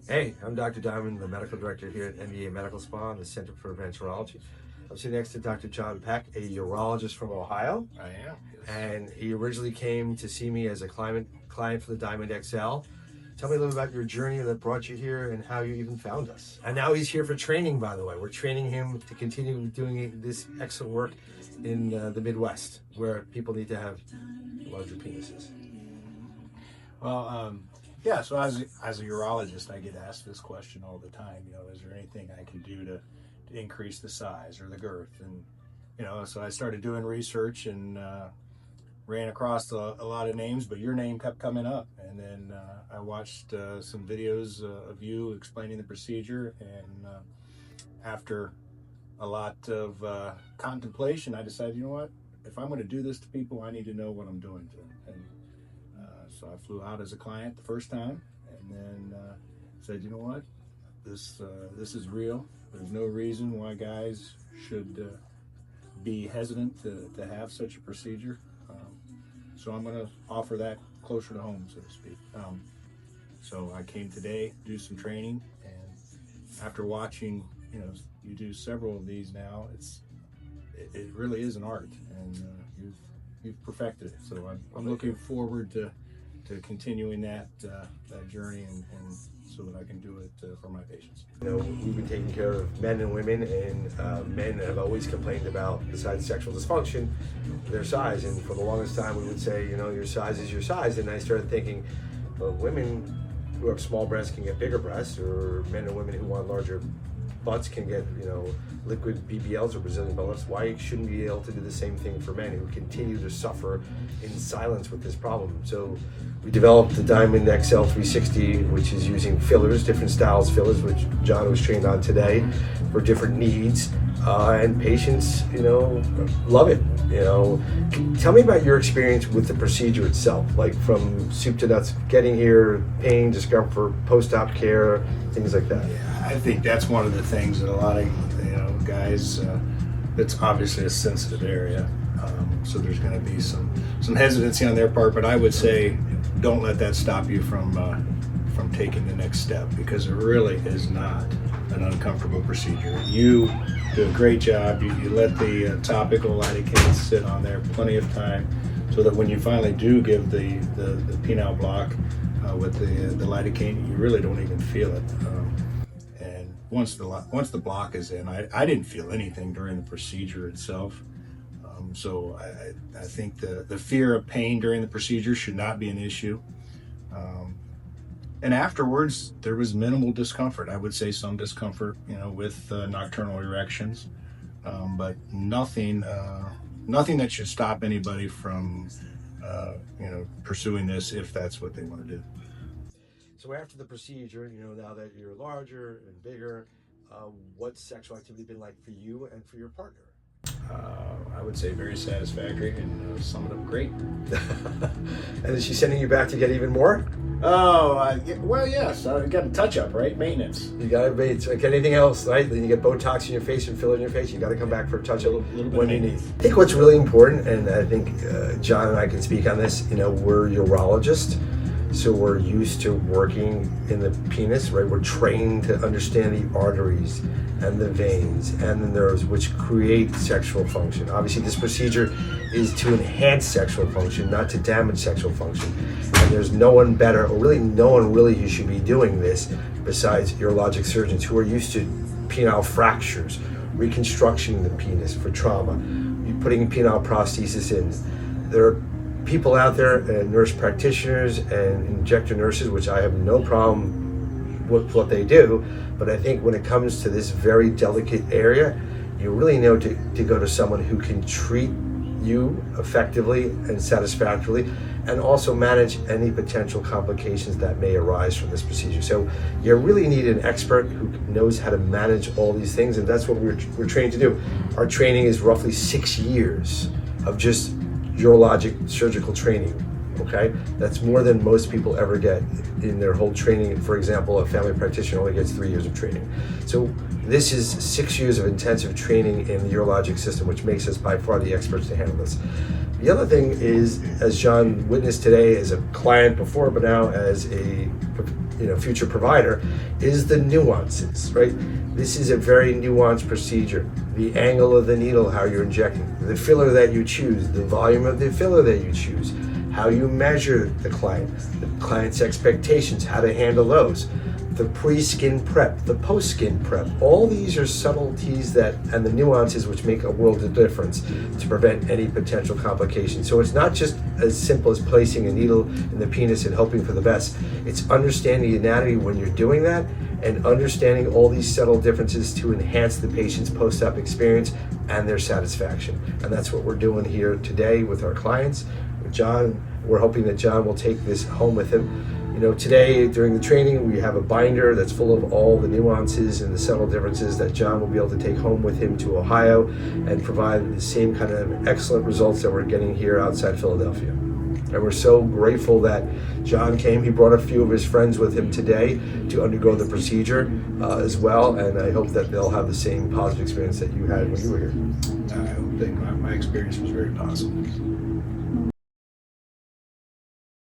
Hey, I'm Dr. Diamond, the medical director here at MBA Medical Spa and the Center for Advanced Urology. I'm sitting next to Dr. John Peck, a urologist from Ohio. I am. Yes. And he originally came to see me as a client for the Diamond XL. Tell me a little about your journey that brought you here and how you even found us. And now he's here for training, by the way. We're training him to continue doing this excellent work in the Midwest, where people need to have larger penises. Well, yeah. So as a urologist, I get asked this question all the time. Is there anything I can do to increase the size or the girth? And so I started doing research and ran across a lot of names, but your name kept coming up. And then I watched some videos of you explaining the procedure, and after a lot of contemplation, I decided, what? If I'm going to do this to people, I need to know what I'm doing to them. And so I flew out as a client the first time, and then said, what? This is real. There's no reason why guys should be hesitant to have such a procedure. So I'm going to offer that closer to home, so to speak. So I came today to do some training, and after watching, you do several of these now, it really is an art, and you've perfected it. So I'm looking forward to continuing that journey and so that I can do it for my patients. We've been taking care of men and women, and men have always complained about, besides sexual dysfunction, their size. And for the longest time, we would say, your size is your size. And I started thinking, well, women who have small breasts can get bigger breasts, or men and women who want larger butts can get, liquid BBLs or Brazilian butt lifts. Why shouldn't we be able to do the same thing for men who continue to suffer in silence with this problem? So we developed the Diamond XL 360, which is using fillers, different styles fillers, which John was trained on today for different needs. And patients, love it. Tell me about your experience with the procedure itself, like from soup to nuts, getting here, pain, discomfort, post-op care, things like that. Yeah, I think that's one of the things that a lot of guys, it's obviously a sensitive area, so there's going to be some hesitancy on their part. But I would say, don't let that stop you from taking the next step, because it really is not an uncomfortable procedure. You do a great job. You let the topical lidocaine sit on there plenty of time, so that when you finally do give the penile block with the lidocaine, you really don't even feel it. And once the block is in, I didn't feel anything during the procedure itself. So I think the fear of pain during the procedure should not be an issue. And afterwards, there was minimal discomfort. I would say some discomfort, with nocturnal erections, but nothing that should stop anybody from, pursuing this if that's what they want to do. So after the procedure, now that you're larger and bigger, what's sexual activity been like for you and for your partner? I would say very satisfactory, and some of them great. And is she sending you back to get even more? Oh, well, yes. You got a touch-up, right? Maintenance. You got to make like anything else, right? Then you get Botox in your face and filler in your face. You got to come back for a touch-up when you need. I think what's really important, and I think John and I can speak on this. We're urologists, so we're used to working in the penis, right? We're trained to understand the arteries and the veins and the nerves, which create sexual function. Obviously, this procedure is to enhance sexual function, not to damage sexual function. And there's no one better, or really no one really who should be doing this besides urologic surgeons who are used to penile fractures, reconstructing the penis for trauma, putting penile prosthesis in. There are people out there, nurse practitioners and injector nurses, which I have no problem with what they do, but I think when it comes to this very delicate area, you really know to go to someone who can treat you effectively and satisfactorily, and also manage any potential complications that may arise from this procedure. So you really need an expert who knows how to manage all these things, and that's what we're trained to do. Our training is roughly 6 years of just urologic surgical training. Okay, that's more than most people ever get in their whole training. For example, a family practitioner only gets 3 years of training. So this is 6 years of intensive training in the urologic system, which makes us by far the experts to handle this. The other thing is, as John witnessed today as a client before, but now as a future provider, is the nuances, right? This is a very nuanced procedure. The angle of the needle, how you're injecting, the filler that you choose, the volume of the filler that you choose, how you measure the client's expectations, how to handle those, the pre-skin prep, the post-skin prep. All these are subtleties and the nuances which make a world of difference to prevent any potential complications. So it's not just as simple as placing a needle in the penis and hoping for the best. It's understanding the anatomy when you're doing that and understanding all these subtle differences to enhance the patient's post-op experience and their satisfaction. And that's what we're doing here today with our clients. With John, we're hoping that John will take this home with him. Today during the training, we have a binder that's full of all the nuances and the subtle differences that John will be able to take home with him to Ohio and provide the same kind of excellent results that we're getting here outside Philadelphia. And we're so grateful that John came. He brought a few of his friends with him today to undergo the procedure as well, and I hope that they'll have the same positive experience that you had when you were here. I hope my experience was very positive.